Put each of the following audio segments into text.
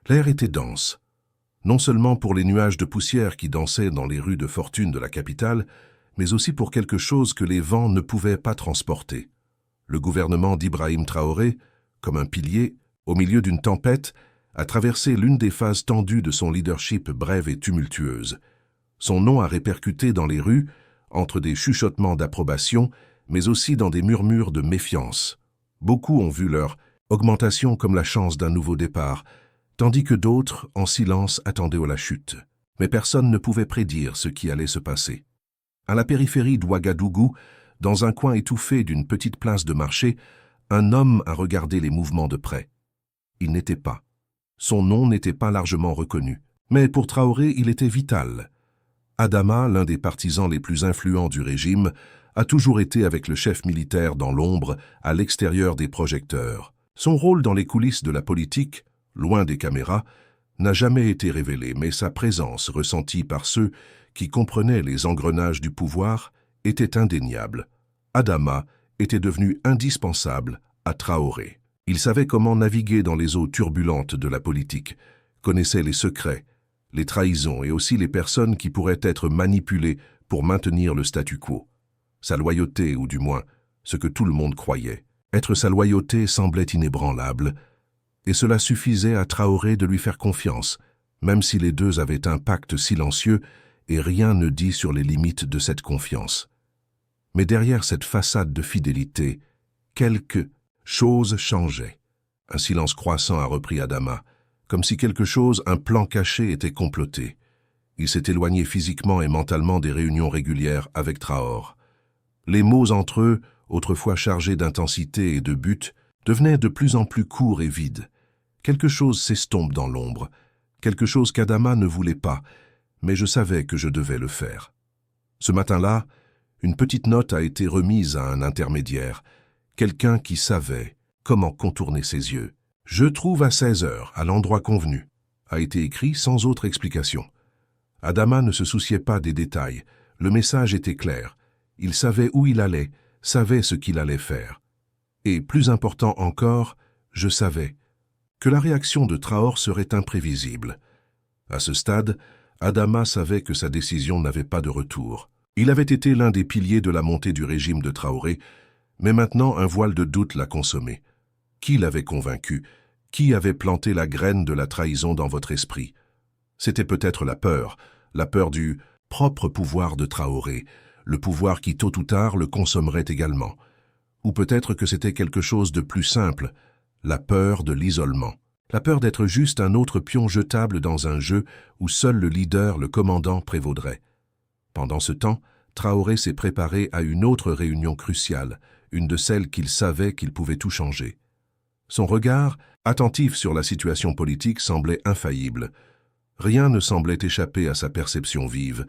L'air était dense, non seulement pour les nuages de poussière qui dansaient dans les rues de fortune de la capitale, mais aussi pour quelque chose que les vents ne pouvaient pas transporter. Le gouvernement d'Ibrahim Traoré, comme un pilier, au milieu d'une tempête, a traversé l'une des phases tendues de son leadership brève et tumultueuse. Son nom a répercuté dans les rues, entre des chuchotements d'approbation, mais aussi dans des murmures de méfiance. Beaucoup ont vu leur augmentation comme la chance d'un nouveau départ, tandis que d'autres, en silence, attendaient la chute. Mais personne ne pouvait prédire ce qui allait se passer. À la périphérie d'Ouagadougou, dans un coin étouffé d'une petite place de marché, un homme a regardé les mouvements de près. Il n'était pas. Son nom n'était pas largement reconnu. Mais pour Traoré, il était vital. Adama, l'un des partisans les plus influents du régime, a toujours été avec le chef militaire dans l'ombre, à l'extérieur des projecteurs. Son rôle dans les coulisses de la politique, loin des caméras, n'a jamais été révélé, mais sa présence, ressentie par ceux qui comprenaient les engrenages du pouvoir, était indéniable. Adama était devenu indispensable à Traoré. Il savait comment naviguer dans les eaux turbulentes de la politique, connaissait les secrets, les trahisons et aussi les personnes qui pourraient être manipulées pour maintenir le statu quo. Sa loyauté, ou du moins, ce que tout le monde croyait. Être sa loyauté semblait inébranlable, et cela suffisait à Traoré de lui faire confiance, même si les deux avaient un pacte silencieux et rien ne dit sur les limites de cette confiance. Mais derrière cette façade de fidélité, quelque chose changeait. Un silence croissant a repris Adama, comme si quelque chose, un plan caché, était comploté. Il s'est éloigné physiquement et mentalement des réunions régulières avec Traoré. Les mots entre eux, autrefois chargés d'intensité et de but, devenaient de plus en plus courts et vides. Quelque chose s'estompe dans l'ombre, quelque chose qu'Adama ne voulait pas, mais je savais que je devais le faire. Ce matin-là, une petite note a été remise à un intermédiaire, quelqu'un qui savait comment contourner ses yeux. « Je trouve à 16 heures, à l'endroit convenu », a été écrit sans autre explication. Adama ne se souciait pas des détails, le message était clair. Il savait où il allait, savait ce qu'il allait faire. Et plus important encore, je savais que la réaction de Traoré serait imprévisible. À ce stade, Adama savait que sa décision n'avait pas de retour. Il avait été l'un des piliers de la montée du régime de Traoré, mais maintenant un voile de doute l'a consommé. Qui l'avait convaincu? Qui avait planté la graine de la trahison dans votre esprit? C'était peut-être la peur du propre pouvoir de Traoré, le pouvoir qui tôt ou tard le consommerait également. Ou peut-être que c'était quelque chose de plus simple, la peur de l'isolement. La peur d'être juste un autre pion jetable dans un jeu où seul le leader, le commandant, prévaudrait. Pendant ce temps, Traoré s'est préparé à une autre réunion cruciale, une de celles qu'il savait qu'il pouvait tout changer. Son regard, attentif sur la situation politique, semblait infaillible. Rien ne semblait échapper à sa perception vive,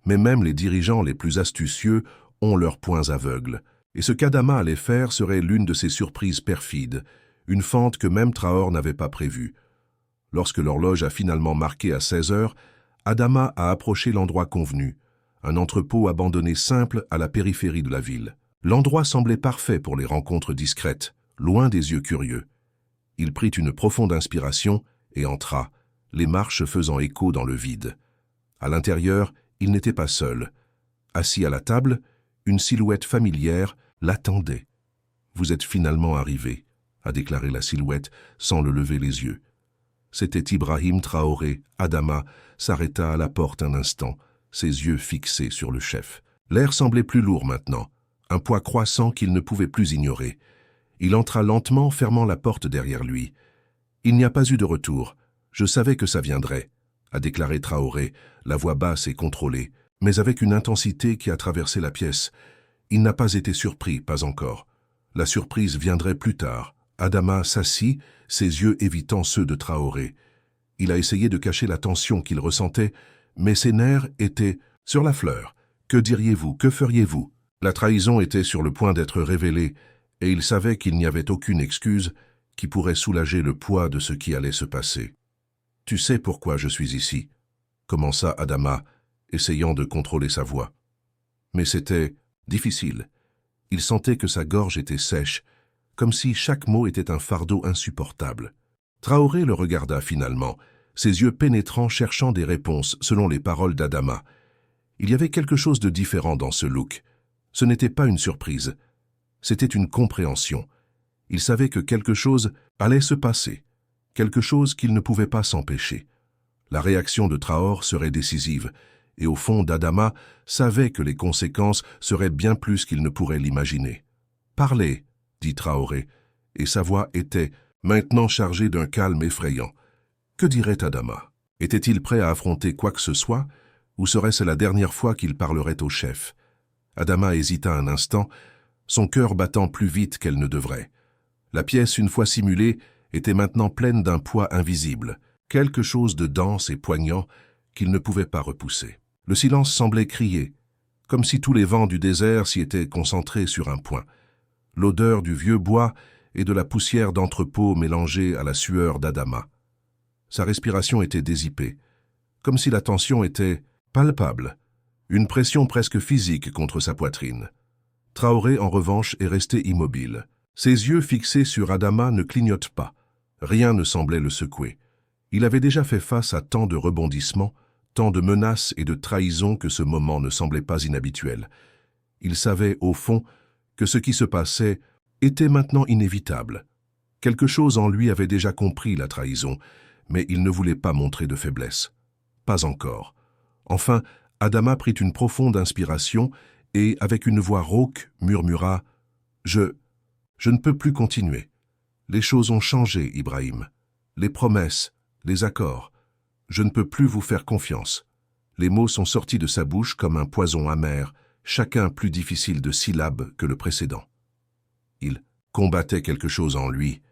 mais même les dirigeants les plus astucieux ont leurs points aveugles. Et ce qu'Adama allait faire serait l'une de ces surprises perfides, une fente que même Traoré n'avait pas prévue. Lorsque l'horloge a finalement marqué à 16 heures, Adama a approché l'endroit convenu, un entrepôt abandonné simple à la périphérie de la ville. L'endroit semblait parfait pour les rencontres discrètes, loin des yeux curieux. Il prit une profonde inspiration et entra, les marches faisant écho dans le vide. À l'intérieur, il n'était pas seul. Assis à la table, une silhouette familière l'attendait. « Vous êtes finalement arrivé », a déclaré la silhouette sans le lever les yeux. C'était Ibrahim Traoré. Adama s'arrêta à la porte un instant, ses yeux fixés sur le chef. L'air semblait plus lourd maintenant, un poids croissant qu'il ne pouvait plus ignorer. Il entra lentement, fermant la porte derrière lui. « Il n'y a pas eu de retour. Je savais que ça viendrait », a déclaré Traoré, la voix basse et contrôlée, mais avec une intensité qui a traversé la pièce. Il n'a pas été surpris, pas encore. La surprise viendrait plus tard. Adama s'assit, ses yeux évitant ceux de Traoré. Il a essayé de cacher la tension qu'il ressentait, mais ses nerfs étaient sur la fleur. Que diriez-vous? Que feriez-vous? La trahison était sur le point d'être révélée, et il savait qu'il n'y avait aucune excuse qui pourrait soulager le poids de ce qui allait se passer. « Tu sais pourquoi je suis ici ?» commença Adama, essayant de contrôler sa voix. Mais c'était difficile. Il sentait que sa gorge était sèche, comme si chaque mot était un fardeau insupportable. Traoré le regarda finalement, ses yeux pénétrants cherchant des réponses selon les paroles d'Adama. Il y avait quelque chose de différent dans ce look. Ce n'était pas une surprise. C'était une compréhension. Il savait que quelque chose allait se passer, quelque chose qu'il ne pouvait pas s'empêcher. La réaction de Traoré serait décisive, et au fond d'Adama savait que les conséquences seraient bien plus qu'il ne pourrait l'imaginer. « Parlez », dit Traoré, et sa voix était maintenant chargée d'un calme effrayant. Que dirait Adama? Était-il prêt à affronter quoi que ce soit, ou serait-ce la dernière fois qu'il parlerait au chef? Adama hésita un instant, son cœur battant plus vite qu'elle ne devrait. La pièce, une fois simulée, était maintenant pleine d'un poids invisible, quelque chose de dense et poignant qu'il ne pouvait pas repousser. Le silence semblait crier, comme si tous les vents du désert s'y étaient concentrés sur un point. L'odeur du vieux bois et de la poussière d'entrepôt mélangée à la sueur d'Adama. Sa respiration était dissipée, comme si la tension était palpable, une pression presque physique contre sa poitrine. Traoré, en revanche, est resté immobile. Ses yeux fixés sur Adama ne clignotent pas. Rien ne semblait le secouer. Il avait déjà fait face à tant de rebondissements, tant de menaces et de trahisons que ce moment ne semblait pas inhabituel. Il savait, au fond, que ce qui se passait était maintenant inévitable. Quelque chose en lui avait déjà compris la trahison, mais il ne voulait pas montrer de faiblesse. Pas encore. Enfin, Adama prit une profonde inspiration et, avec une voix rauque, murmura « Je ne peux plus continuer. Les choses ont changé, Ibrahim. Les promesses, les accords. Je ne peux plus vous faire confiance. » Les mots sont sortis de sa bouche comme un poison amer, chacun plus difficile de syllabes que le précédent. Il combattait quelque chose en lui,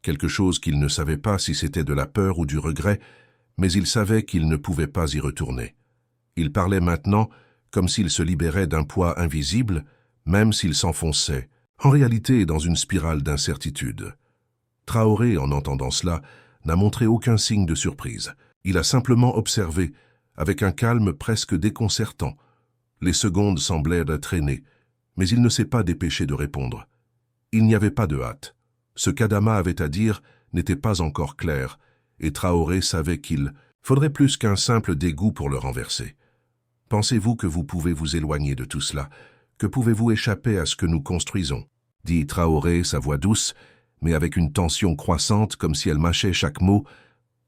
quelque chose qu'il ne savait pas si c'était de la peur ou du regret, mais il savait qu'il ne pouvait pas y retourner. Il parlait maintenant comme s'il se libérait d'un poids invisible, même s'il s'enfonçait, en réalité dans une spirale d'incertitude. Traoré, en entendant cela, n'a montré aucun signe de surprise. Il a simplement observé, avec un calme presque déconcertant. Les secondes semblaient traîner, mais il ne s'est pas dépêché de répondre. Il n'y avait pas de hâte. Ce qu'Adama avait à dire n'était pas encore clair, et Traoré savait qu'il faudrait plus qu'un simple dégoût pour le renverser. Pensez-vous que vous pouvez vous éloigner de tout cela? Que pouvez-vous échapper à ce que nous construisons? Dit Traoré, sa voix douce, mais avec une tension croissante comme si elle mâchait chaque mot.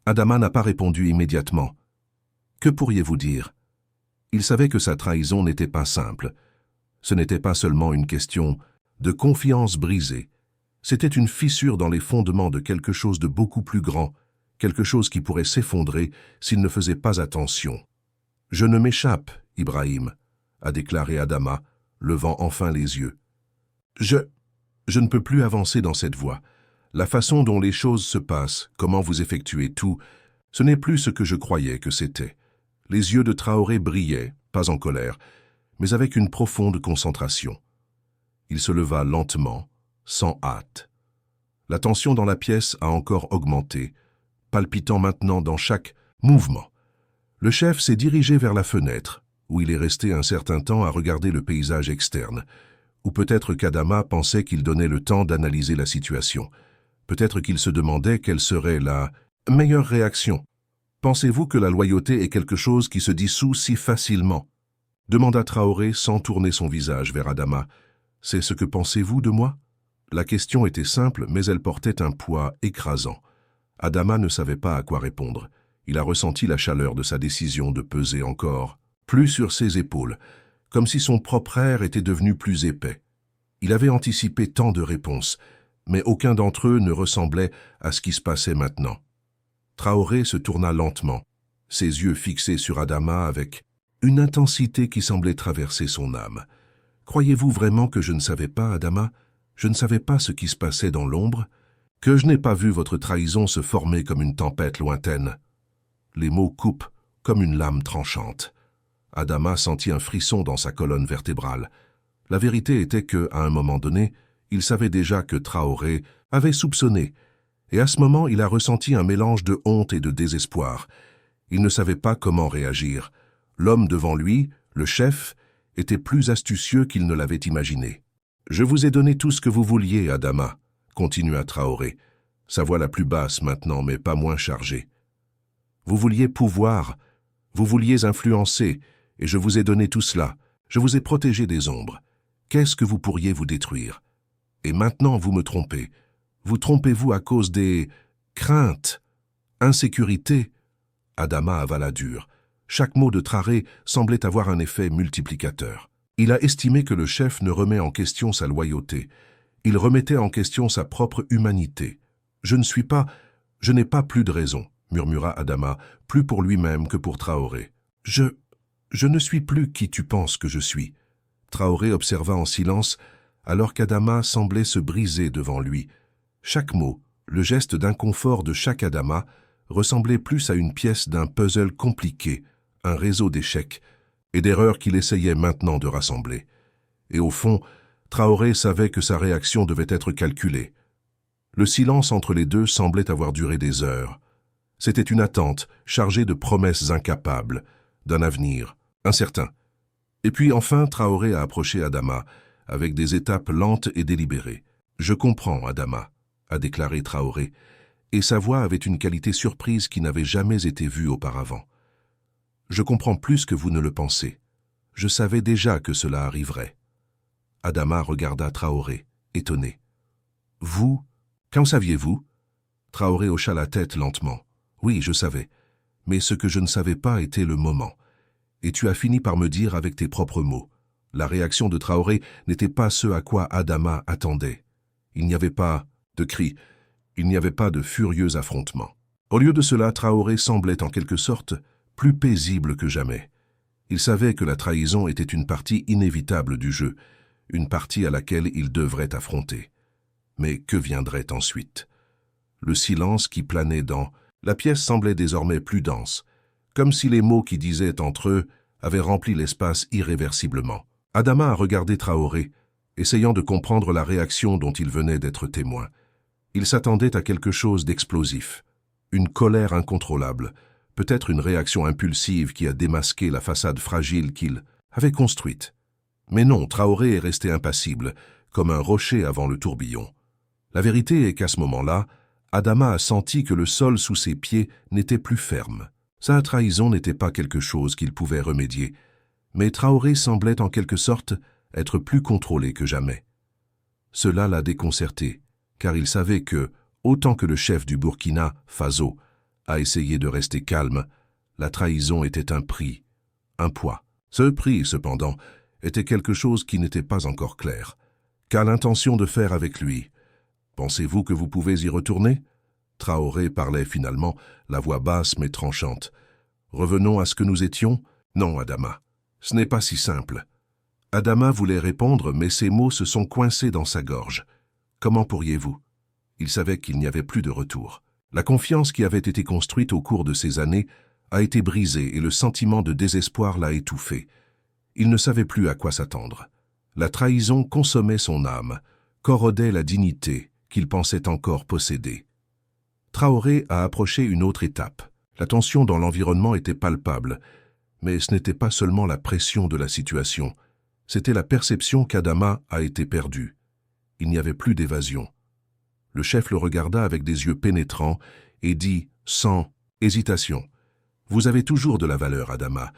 Adama n'a pas répondu immédiatement. Que pourriez-vous dire? Il savait que sa trahison n'était pas simple. Ce n'était pas seulement une question de confiance brisée. C'était une fissure dans les fondements de quelque chose de beaucoup plus grand, quelque chose qui pourrait s'effondrer s'il ne faisait pas attention. « Je ne m'échappe, Ibrahim », a déclaré Adama, levant enfin les yeux. « Je ne peux plus avancer dans cette voie. La façon dont les choses se passent, comment vous effectuez tout, ce n'est plus ce que je croyais que c'était. » Les yeux de Traoré brillaient, pas en colère, mais avec une profonde concentration. Il se leva lentement, sans hâte. La tension dans la pièce a encore augmenté, palpitant maintenant dans chaque mouvement. Le chef s'est dirigé vers la fenêtre, où il est resté un certain temps à regarder le paysage externe, ou peut-être qu'Adama pensait qu'il donnait le temps d'analyser la situation. Peut-être qu'il se demandait quelle serait la meilleure réaction. « Pensez-vous que la loyauté est quelque chose qui se dissout si facilement ?» demanda Traoré sans tourner son visage vers Adama. « C'est ce que pensez-vous de moi ?» La question était simple, mais elle portait un poids écrasant. Adama ne savait pas à quoi répondre. Il a ressenti la chaleur de sa décision de peser encore plus sur ses épaules, comme si son propre air était devenu plus épais. Il avait anticipé tant de réponses, mais aucun d'entre eux ne ressemblait à ce qui se passait maintenant. Traoré se tourna lentement, ses yeux fixés sur Adama avec une intensité qui semblait traverser son âme. « Croyez-vous vraiment que je ne savais pas, Adama? Je ne savais pas ce qui se passait dans l'ombre? Que je n'ai pas vu votre trahison se former comme une tempête lointaine ?» Les mots coupent comme une lame tranchante. Adama sentit un frisson dans sa colonne vertébrale. La vérité était que, à un moment donné, il savait déjà que Traoré avait soupçonné, et à ce moment il a ressenti un mélange de honte et de désespoir. Il ne savait pas comment réagir. L'homme devant lui, le chef, était plus astucieux qu'il ne l'avait imaginé. « Je vous ai donné tout ce que vous vouliez, Adama », continua Traoré. sa voix la plus basse maintenant, mais pas moins chargée. Vous vouliez pouvoir, vous vouliez influencer, et je vous ai donné tout cela. Je vous ai protégé des ombres. Qu'est-ce que vous pourriez vous détruire? Et maintenant vous me trompez. Vous trompez-vous à cause des craintes, insécurité? Adama avala dur. Chaque mot de Traoré semblait avoir un effet multiplicateur. Il a estimé que le chef ne remet en question sa loyauté. Il remettait en question sa propre humanité. « Je n'ai pas plus de raison », murmura Adama, plus pour lui-même que pour Traoré. « Je ne suis plus qui tu penses que je suis. » Traoré observa en silence, alors qu'Adama semblait se briser devant lui. Chaque mot, le geste d'inconfort de chaque Adama, ressemblait plus à une pièce d'un puzzle compliqué, un réseau d'échecs et d'erreurs qu'il essayait maintenant de rassembler. Et au fond, Traoré savait que sa réaction devait être calculée. Le silence entre les deux semblait avoir duré des heures. C'était une attente chargée de promesses incapables, d'un avenir incertain. Et puis enfin, Traoré a approché Adama, avec des étapes lentes et délibérées. « Je comprends, Adama », a déclaré Traoré, et sa voix avait une qualité surprise qui n'avait jamais été vue auparavant. « Je comprends plus que vous ne le pensez. Je savais déjà que cela arriverait. » Adama regarda Traoré, étonné. « Vous, qu'en saviez-vous » Traoré hocha la tête lentement. « Oui, je savais. Mais ce que je ne savais pas était le moment. Et tu as fini par me dire avec tes propres mots. » La réaction de Traoré n'était pas ce à quoi Adama attendait. Il n'y avait pas de cris, il n'y avait pas de furieux affrontements. Au lieu de cela, Traoré semblait en quelque sorte plus paisible que jamais. Il savait que la trahison était une partie inévitable du jeu, une partie à laquelle il devrait affronter. Mais que viendrait ensuite? Le silence qui planait dans la pièce semblait désormais plus dense, comme si les mots qui disaient entre eux avaient rempli l'espace irréversiblement. Adama a regardé Traoré, essayant de comprendre la réaction dont il venait d'être témoin. Il s'attendait à quelque chose d'explosif, une colère incontrôlable, peut-être une réaction impulsive qui a démasqué la façade fragile qu'il avait construite. Mais non, Traoré est resté impassible, comme un rocher avant le tourbillon. La vérité est qu'à ce moment-là, Adama a senti que le sol sous ses pieds n'était plus ferme. Sa trahison n'était pas quelque chose qu'il pouvait remédier, mais Traoré semblait en quelque sorte être plus contrôlé que jamais. Cela l'a déconcerté, car il savait que, autant que le chef du Burkina Faso a essayé de rester calme, la trahison était un prix, un poids. Ce prix, cependant, était quelque chose qui n'était pas encore clair. Qu'a l'intention de faire avec lui? Pensez-vous que vous pouvez y retourner? Traoré parlait finalement, la voix basse mais tranchante. Revenons à ce que nous étions? Non, Adama. Ce n'est pas si simple. Adama voulait répondre, mais ses mots se sont coincés dans sa gorge. Comment pourriez-vous? Il savait qu'il n'y avait plus de retour. La confiance qui avait été construite au cours de ces années a été brisée et le sentiment de désespoir l'a étouffé. Il ne savait plus à quoi s'attendre. La trahison consommait son âme, corrodait la dignité qu'il pensait encore posséder. Traoré a approché une autre étape. La tension dans l'environnement était palpable, mais ce n'était pas seulement la pression de la situation, c'était la perception qu'Adama a été perdu. Il n'y avait plus d'évasion. Le chef le regarda avec des yeux pénétrants et dit, sans hésitation, « Vous avez toujours de la valeur, Adama,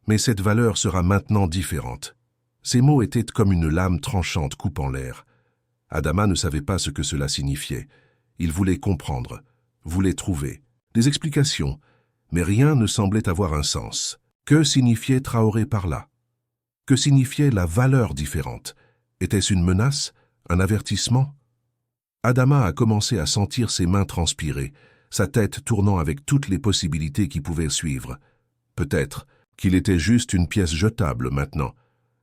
mais cette valeur sera maintenant différente. » Ces mots étaient comme une lame tranchante coupant l'air. Adama ne savait pas ce que cela signifiait. Il voulait comprendre, voulait trouver des explications, mais rien ne semblait avoir un sens. Que signifiait Traoré par là? Que signifiait la valeur différente? Était-ce une menace? Un avertissement? Adama a commencé à sentir ses mains transpirer, sa tête tournant avec toutes les possibilités qui pouvaient suivre. Peut-être qu'il était juste une pièce jetable maintenant,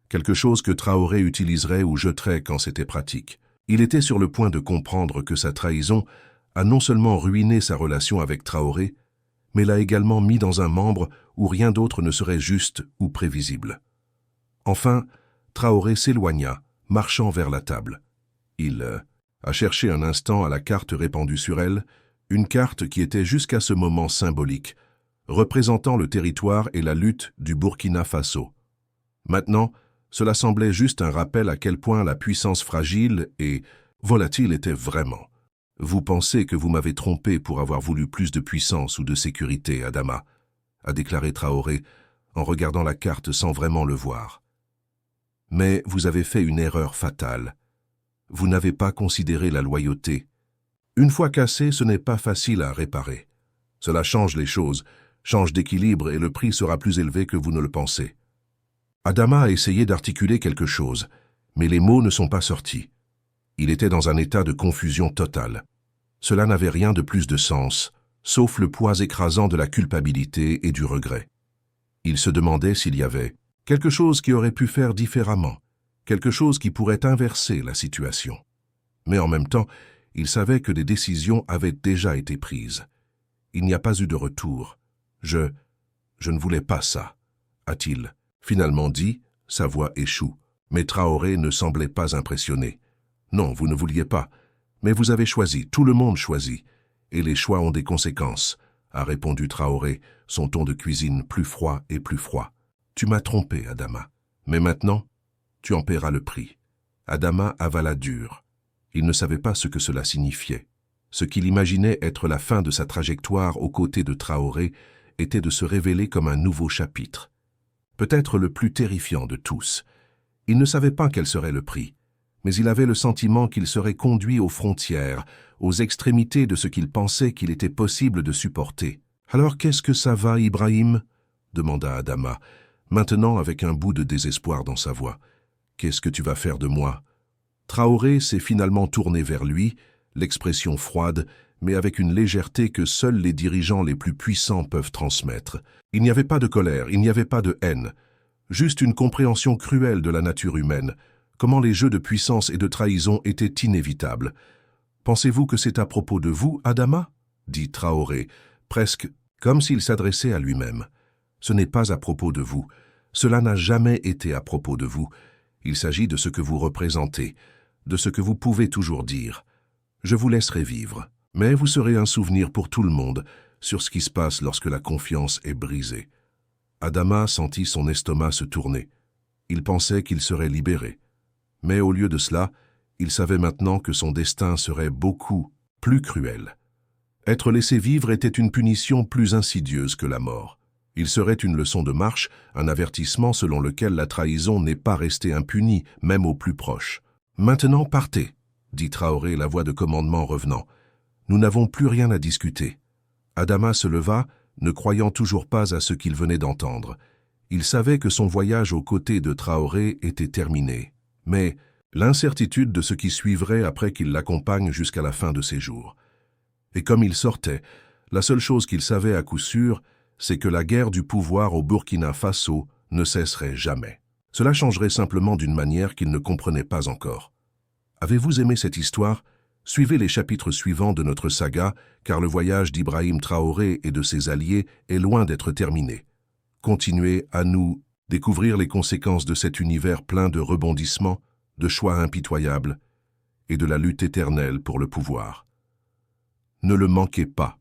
quelque chose que Traoré utiliserait ou jetterait quand c'était pratique. Il était sur le point de comprendre que sa trahison a non seulement ruiné sa relation avec Traoré, mais l'a également mis dans un membre où rien d'autre ne serait juste ou prévisible. Enfin, Traoré s'éloigna, marchant vers la table. Il a cherché un instant à la carte répandue sur elle, une carte qui était jusqu'à ce moment symbolique, représentant le territoire et la lutte du Burkina Faso. Maintenant, cela semblait juste un rappel à quel point la puissance fragile et volatile était vraiment. Vous pensez que vous m'avez trompé pour avoir voulu plus de puissance ou de sécurité, Adama, a déclaré Traoré en regardant la carte sans vraiment le voir. Mais vous avez fait une erreur fatale. Vous n'avez pas considéré la loyauté. Une fois cassée, ce n'est pas facile à réparer. Cela change les choses, change d'équilibre et le prix sera plus élevé que vous ne le pensez. Adama a essayé d'articuler quelque chose, mais les mots ne sont pas sortis. Il était dans un état de confusion totale. Cela n'avait rien de plus de sens, sauf le poids écrasant de la culpabilité et du regret. Il se demandait s'il y avait quelque chose qui aurait pu faire différemment, quelque chose qui pourrait inverser la situation. Mais en même temps, il savait que des décisions avaient déjà été prises. Il n'y a pas eu de retour. Je ne voulais pas ça, a-t-il finalement dit, sa voix échoue. Mais Traoré ne semblait pas impressionné. Non, vous ne vouliez pas. Mais vous avez choisi, tout le monde choisit. Et les choix ont des conséquences, a répondu Traoré, son ton de cuisine plus froid et plus froid. Tu m'as trompé, Adama. Mais maintenant, tu en paieras le prix. Adama avala dur. Il ne savait pas ce que cela signifiait. Ce qu'il imaginait être la fin de sa trajectoire aux côtés de Traoré était de se révéler comme un nouveau chapitre. Peut-être le plus terrifiant de tous. Il ne savait pas quel serait le prix, mais il avait le sentiment qu'il serait conduit aux frontières, aux extrémités de ce qu'il pensait qu'il était possible de supporter. « Alors qu'est-ce que ça va, Ibrahim ?» demanda Adama, maintenant avec un bout de désespoir dans sa voix. « Qu'est-ce que tu vas faire de moi ?» Traoré s'est finalement tourné vers lui, l'expression froide, mais avec une légèreté que seuls les dirigeants les plus puissants peuvent transmettre. Il n'y avait pas de colère, il n'y avait pas de haine, juste une compréhension cruelle de la nature humaine, comment les jeux de puissance et de trahison étaient inévitables. « Pensez-vous que c'est à propos de vous, Adama ?» dit Traoré, presque comme s'il s'adressait à lui-même. « Ce n'est pas à propos de vous. Cela n'a jamais été à propos de vous. Il s'agit de ce que vous représentez, de ce que vous pouvez toujours dire. Je vous laisserai vivre, mais vous serez un souvenir pour tout le monde sur ce qui se passe lorsque la confiance est brisée. » Adama sentit son estomac se tourner. Il pensait qu'il serait libéré. Mais au lieu de cela, il savait maintenant que son destin serait beaucoup plus cruel. Être laissé vivre était une punition plus insidieuse que la mort. Il serait une leçon de marche, un avertissement selon lequel la trahison n'est pas restée impunie, même aux plus proches. « Maintenant, partez !» dit Traoré, la voix de commandement revenant. « Nous n'avons plus rien à discuter. » Adama se leva, ne croyant toujours pas à ce qu'il venait d'entendre. Il savait que son voyage aux côtés de Traoré était terminé. Mais l'incertitude de ce qui suivrait après qu'il l'accompagne jusqu'à la fin de ses jours. Et comme il sortait, la seule chose qu'il savait à coup sûr, c'est que la guerre du pouvoir au Burkina Faso ne cesserait jamais. Cela changerait simplement d'une manière qu'il ne comprenait pas encore. Avez-vous aimé cette histoire ? Suivez les chapitres suivants de notre saga, car le voyage d'Ibrahim Traoré et de ses alliés est loin d'être terminé. Continuez à nous découvrir les conséquences de cet univers plein de rebondissements, de choix impitoyables et de la lutte éternelle pour le pouvoir. Ne le manquez pas.